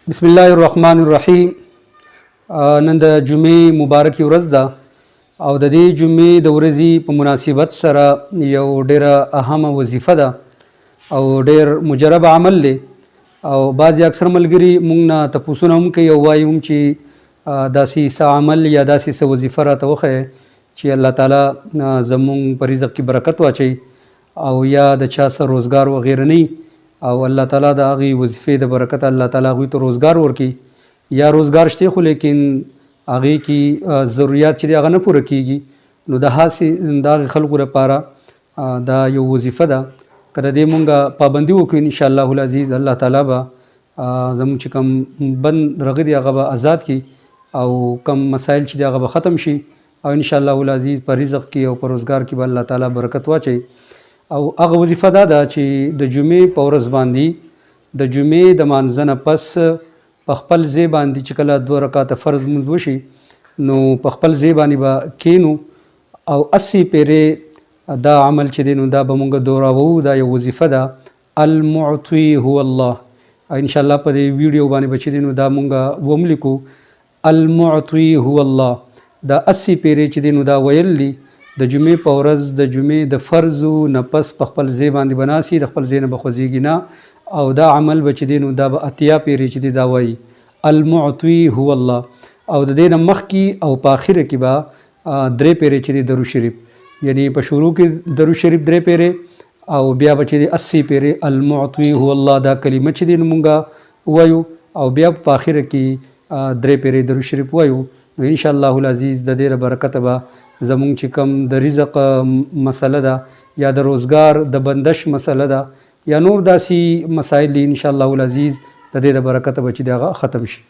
بسم الله الرحمن الرحیم. نن د جمعې مبارکې ورځ ده او د دې جمعې د ورځې په مناسبت سره یو ډیره اهمه وظیفه ده او ډیر مجرب عمل دی او بعضې اکثر ملګري موږ نه تپوسونه هم کوي او وایي هم چې داسې څه عمل یا داسې څه وظیفه راته وښیه چې الله تعالی زموږ په رزق کې برکت واچوي او یا د چا څه روزګار وغیره نه او الله تعالی د هغې وظیفې د برکت الله تعالی هغوی ته روزګار ورکړي یا روزګار شته خو لیکن هغې کې ضروریات چې دی هغه نه پوره کیږي نو د هغې خلکو لپاره دا یو وظیفه ده که د دې مونږ پابندي وکړو انشاءالله العزیز الله تعالی به زموږ چې کوم بند رغه دی هغه به آزاد کړي او کم مسایل چې دی هغه به ختم شي او انشاءالله العزیز په رزق کې او په روزګار کې به الله تعالی برکت واچوي. او هغه وظیفه دا ده چې د جمعې په ورځ باندې د جمعې د مانځه نه پس په خپل ځای باندې چې کله 2 رکعاته فرض لمونځ وشي نو په خپل ځای باندې به کینو او 80 پیرې دا عمل چې دی نو دا به مونږ دوراوو. دا یو وظیفه ده المعطي هو الله. انشاءالله په دې ویډیو باندې به چې دی نو دا مونږ وملیکو المعطي هو الله. دا 80 پیرې چې دی نو دا ویل دي د جمعې په ورځ د جمعې د فرضو نه پس په خپل ځای باندې بناسي د خپل ځای نه به خوځېږي نه او دا عمل به چې دی نو دا به 80 پیرې چې دی دا وایي المعطي هو الله او د دې نه مخکې او په آخره کې به 3 پیرې چې دی درود شریف یعنی په شروع کې درود شریف 3 پیرې او بیا به چې دی 80 پیرې المعطي هو الله دا کلمه چې دی نو مونږ وایو او بیا په آخره کې 3 پیرې درود شریف وایو نو انشاءالله العزیز د دې برکت به زمونږ چې کوم د رزق مسله ده یا د روزګار د بندش مسله ده یا نور داسې مسایل دي انشاءالله العزیز د دې برکت به چې دغه ختم شي.